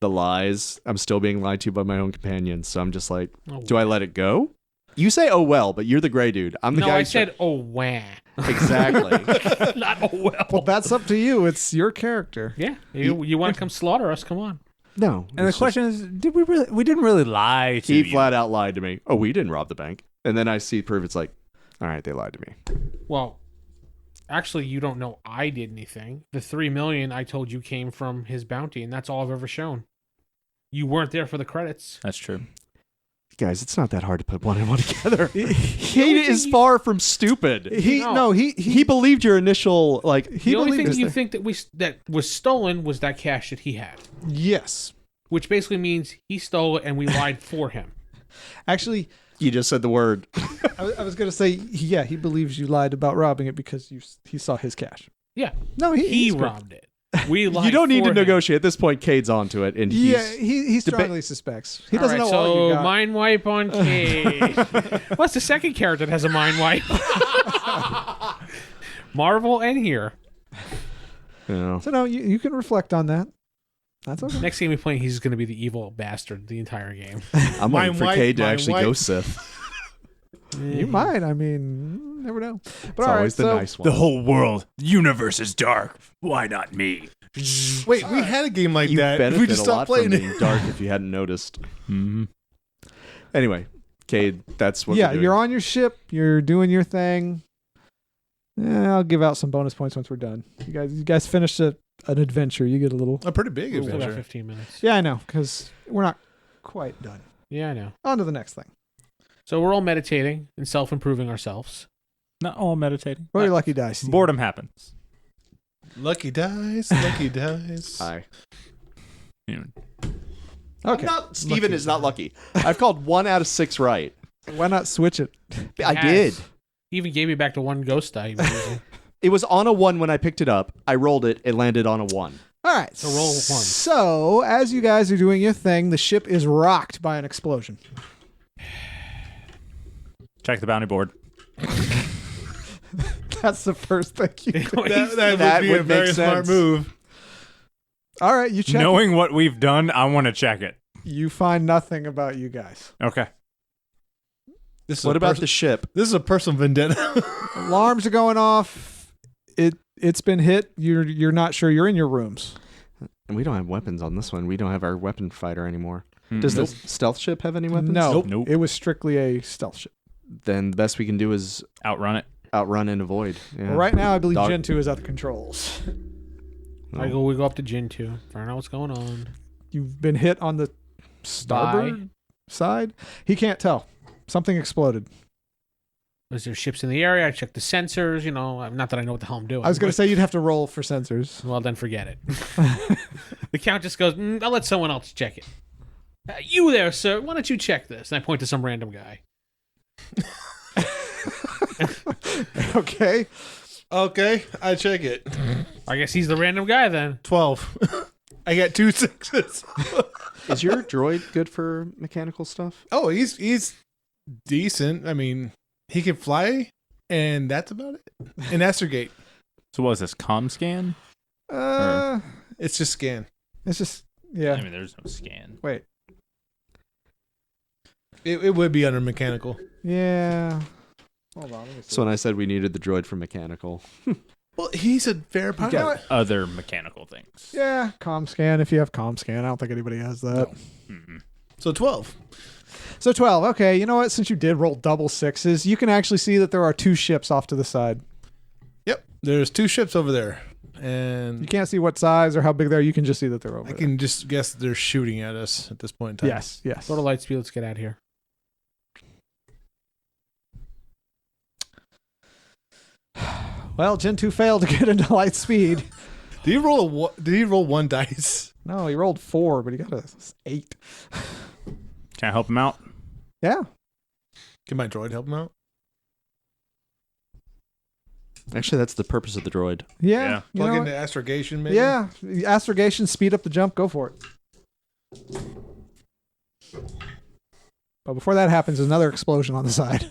the lies. I'm still being lied to by my own companions. So I'm just like, do I let it go? You say, oh, well, but you're the gray dude. I'm the guy. No, I said, oh, wah. Exactly. Not oh, well. Well, that's up to you. It's your character. Yeah. You want to come slaughter us? Come on. No. And the question is, did we really? We didn't really lie to He you. flat out lied to me. Oh, we didn't rob the bank. And then I see proof. It's like, all right, they lied to me. Well, actually, you don't know I did anything. The $3 million I told you came from his bounty, and that's all I've ever shown. You weren't there for the credits. That's true. Guys, it's not that hard to put one and one together. He is far from stupid. He believed your initial The only thing you think that was stolen was that cash that he had, Yes. which basically means he stole it and we lied for him. Actually, You just said the word. I was going to say, yeah, he believes you lied about robbing it because he saw his cash. Yeah, No, he he's good. robbed it. We lied. You don't need to for him. negotiate. At this point, Cade's onto it. And Yeah, he's, he strongly suspects. He All doesn't right, know all you so got. mind wipe on Cade. What's the second character that has a mind wipe? Marvel and here. you know, So no, you can reflect on that. That's okay. Next game we play, he's going to be the evil bastard the entire game. I'm waiting for wife, Cade to my actually wife. go Sith. You might. I mean, never know. But It's all right, always the so nice one. whole world, the universe is dark. Why not me? Wait, we had a game like You that. benefit We just a stopped lot from playing being it. dark if you hadn't noticed. Mm-hmm. Anyway, Cade, that's what yeah, we're doing. you're on your ship. You're doing your thing. Yeah, I'll give out some bonus points once we're done. You guys finished an adventure. You get a little. A pretty big Still got adventure. 15 minutes. Yeah, I know, because we're not quite done. Yeah, I know. On to the next thing. So we're all meditating and self-improving ourselves. Not all meditating. Roll your lucky dice. Steve. Boredom happens. Lucky dice, lucky dice. Hi. You know, Okay. Steven is not lucky. I've called 1 out of 6 right. Why not switch it? I did. He even gave me back to one ghost die he was using. It was on a 1 when I picked it up. I rolled it. It landed on a 1. All right. So roll 1. So as you guys are doing your thing, the ship is rocked by an explosion. check the bounty board. That's the first thing you do. That would be a would very make smart sense. move. All right, you check. Knowing what we've done, I want to check it. You find nothing about you guys. Okay. This is What a about pers- the ship? This is a personal vendetta. Alarms are going off. It's been hit. You're not sure. You're in your rooms. And we don't have weapons on this one. We don't have our weapon fighter anymore. Mm-mm. Does the stealth ship have any weapons? No, Nope. it was strictly a stealth ship. Then the best we can do is Outrun it? outrun and avoid. Yeah. Well, right now, I believe Dog- Gen 2 is at the controls. We go up to Gen 2. Find out what's going on. You've been hit on the starboard side. He can't tell. Something exploded. Is there ships in the area? I checked the sensors. You know, not that I know what the hell I'm doing. I was going to but- say you'd have to roll for sensors. Well, then forget it. The Count just goes, I'll let someone else check it. You there, sir. Why don't you check this? And I point to some random guy. Okay. Okay, I check it. I guess he's the random guy then. 12. I got 2 6s. Is your droid good for mechanical stuff? Oh, he's decent. I mean, he can fly, and that's about it. And astrogate. So what is this, comm scan? It's just scan. It's just, yeah. I mean, there's no scan. Wait. It would be under mechanical. Yeah. Hold on. Let me see. So when I said we needed the droid for mechanical, Well, he's a fair pilot. got Other mechanical things. Yeah, comm scan. If you have comm scan, I don't think anybody has that. Mm-mm. So 12. So 12. Okay, you know what? Since you did roll double 6s, you can actually see that there are 2 ships off to the side. Yep. There's 2 ships over there. You And can't see what size or how big they are. You can just see that they're over I there. can just guess they're shooting at us at this point in time. Yes. Go to Lightspeed. Let's get out of here. Well, Gen 2 failed to get into light speed. Did he roll 1 dice? No, he rolled 4, but he got a 8. Can I help him out? Yeah. Can my droid help him out? Actually, that's the purpose of the droid. Yeah. Yeah. You Plug know into what? astrogation, maybe? Yeah. Astrogation, speed up the jump. Go for it. But before that happens, another explosion on the side.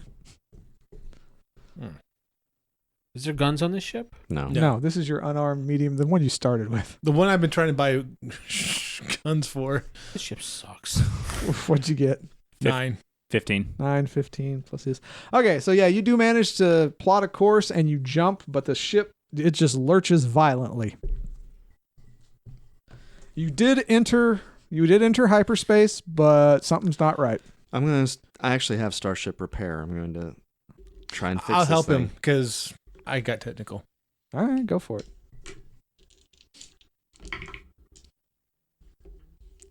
Is there guns on this ship? No. No, this is your unarmed medium, the one you started with. The one I've been trying to buy guns for. This ship sucks. What'd you get? 9. 15. 9, 15 plus his. Okay, so yeah, you do manage to plot a course and you jump, but the ship, it just lurches violently. You did enter hyperspace, but something's not right. I actually have Starship Repair. I'm going to try and fix I'll this help thing. him because I got technical. All right, go for it.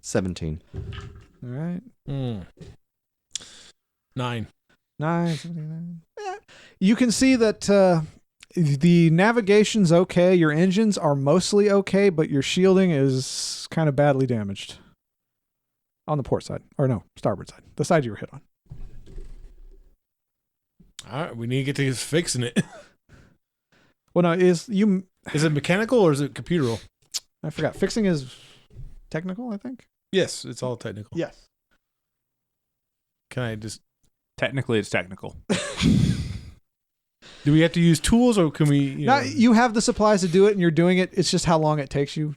17. All right. 9. 9, 79. Yeah. You can see that the navigation's okay. Your engines are mostly okay, but your shielding is kind of badly damaged. On the port side. Or no, starboard side. The side you were hit on. All right, we need to get to fixing it. Well, no, is it mechanical or is it computeral? I forgot. Fixing is technical, I think. Yes, it's all technical. Yes. Can I just... Technically, it's technical. Do we have to use tools or can we... You have the supplies to do it and you're doing it. It's just how long it takes you.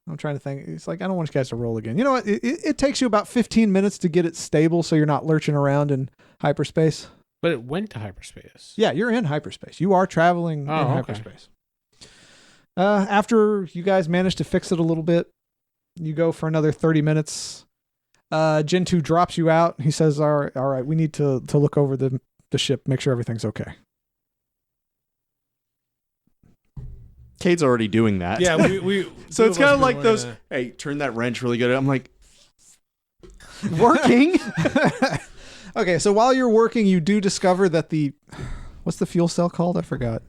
I'm trying to think. It's like, I don't want you guys to roll again. You know what? It takes you about 15 minutes to get it stable so you're not lurching around in hyperspace. But it went to hyperspace. Yeah, you're in hyperspace. You are traveling in okay. hyperspace. After you guys manage to fix it a little bit, you go for another 30 minutes. Gen 2 drops you out. He says, all right, we need to look over the ship, make sure everything's okay. Cade's already doing that. Yeah, we So it's kind of like been those, wearing hey, turn that wrench really good. I'm like, Working. Okay, so while you're working, you do discover that what's the fuel cell called? I forgot.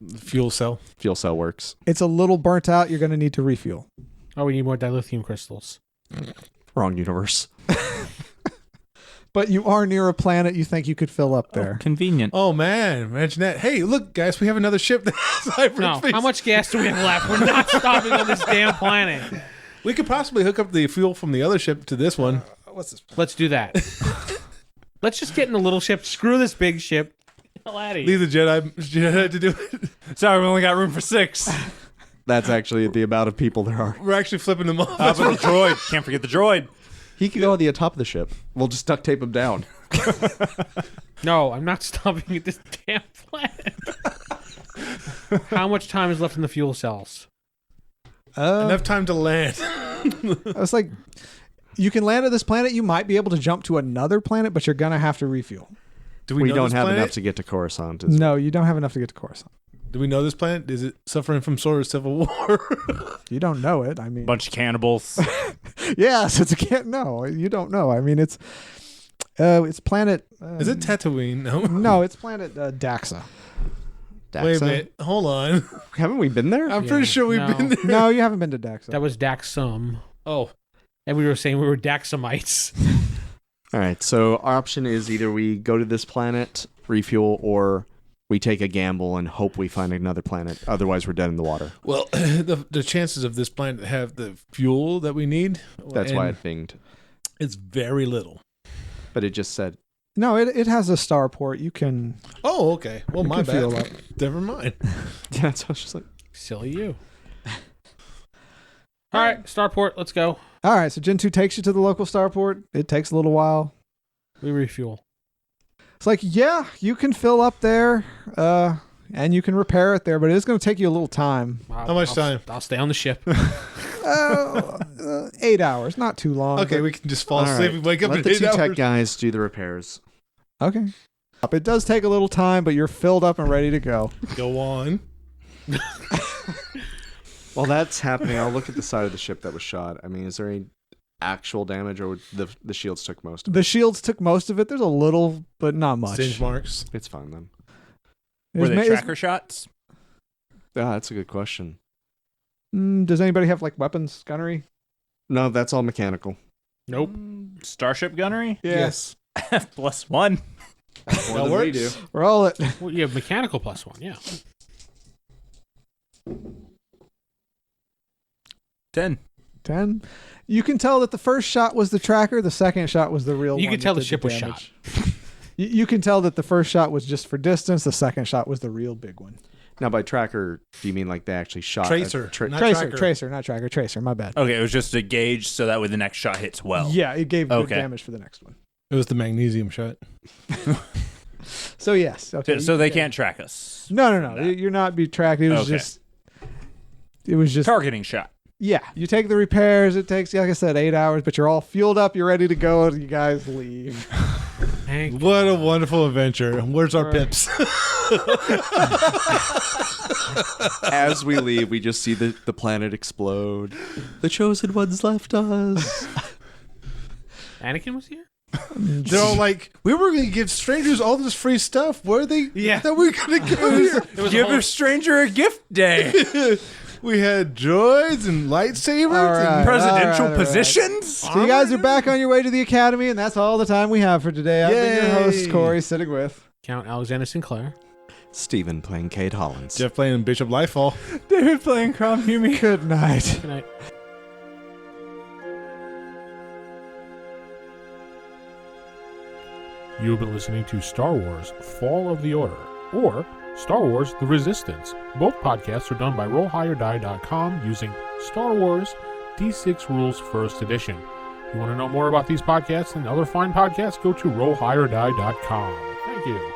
the fuel cell. fuel cell works. It's a little burnt out. You're going to need to refuel. Oh, we need more dilithium crystals. Wrong universe. But you are near a planet you think you could fill up there. Convenient. Oh man, imagine that. Hey, look, guys, we have another ship that's No, hyperspace. how much gas do we have left? We're not stopping on this damn planet. We could possibly hook up the fuel from the other ship to this one. What's this? Let's do that. Let's just get in the little ship. Screw this big ship. Get the hell out of here. Leave the Jedi to do it. Sorry, we only got room for 6. That's actually the amount of people there are. We're actually flipping them off. How about the droid? Can't forget the droid. He could go on the top of the ship. We'll just duct tape him down. No, I'm not stopping at this damn planet. How much time is left in the fuel cells? Enough time to land. I was like, you can land at this planet. You might be able to jump to another planet, but you're going to have to refuel. Do We know don't this have planet? enough to get to Coruscant. No, you don't have enough to get to Coruscant. Do we know this planet? Is it suffering from sort of civil war? You don't know it. I mean, Bunch of cannibals. yes, no, you don't know. I mean, it's planet. Is it Tatooine? No. No, it's planet Daxa. Wait a Daxa? minute. Hold on. Haven't we been there? I'm Yeah, pretty sure we've no. been there. No, you haven't been to Daxa. That was Daxum. Oh, And we were saying we were Daxamites. All right. So our option is either we go to this planet, refuel, or we take a gamble and hope we find another planet. Otherwise, we're dead in the water. well, the chances of this planet have the fuel that we need. That's why and it pinged. it's very little. But it just said, No, it has a starport. You can. Oh, okay. Well, You my can bad. fuel up. Never mind. yeah, so I was just like, Silly you. All right, starport, let's go. All right, so Gen 2 takes you to the local starport. It takes a little while. We refuel. It's like, yeah, you can fill up there, and you can repair it there, but it is going to take you a little time. How much time? I'll stay on the ship. 8 hours, not too long. Okay, but- we can just fall all asleep right, and wake up let in the 8 two tech hours. guys do the repairs. Okay. It does take a little time, but you're filled up and ready to go. Go on. While that's happening, I'll look at the side of the ship that was shot. I mean, is there any actual damage, or the shields took most of it? The shields took most of it. There's a little, but not much. Singe marks. It's fine then. Were they It's- tracker shots? Yeah, that's a good question. Does anybody have like weapons, gunnery? No, that's all mechanical. Nope. Starship gunnery? Yes. +1. More than we do. Roll it. Well, you have mechanical +1, yeah. 10. 10. You can tell that the first shot was the tracker. The second shot was the real one. You could tell that the did ship was damage. You can tell that the first shot was just for distance. The second shot was the real big one. Now, by tracker, do you mean like they actually shot? Tracer. Not Tracer, tracker. not tracker. Tracer, my bad. Okay, it was just a gauge so that way the next shot hits well. Yeah, it gave good Okay. damage for the next one. It was the magnesium shot. So, yes. Okay. So they can't track us. No. That. You're not being tracked. It was Okay. just. Targeting shot. Yeah, you take the repairs. It takes, like I said, 8 hours, but you're all fueled up. You're ready to go, and you guys leave. Hank, What a wonderful adventure. Where's our pips? As we leave, we just see the planet explode. The chosen ones left us. Anakin was here? They're all like, we were going to give strangers all this free stuff. Where are they? Yeah. That we're going to go here. Give a stranger a gift day. We had droids and lightsabers. All right. And Presidential all right. positions. So you guys are back on your way to the academy, and that's all the time we have for today. I've been your host, Yay. Corey, sitting with. Count Alexander SinClaire. Steven playing Cade Hollins. Jeff playing Bishop Lightfall. David playing Krom Humey. Good night. Good night. You have been listening to Star Wars Fall of the Order or Star Wars The Resistance. Both podcasts are done by RollHigherDie.com using Star Wars D6 Rules First Edition. If you want to know more about these podcasts and other fine podcasts, go to RollHigherDie.com. Thank you.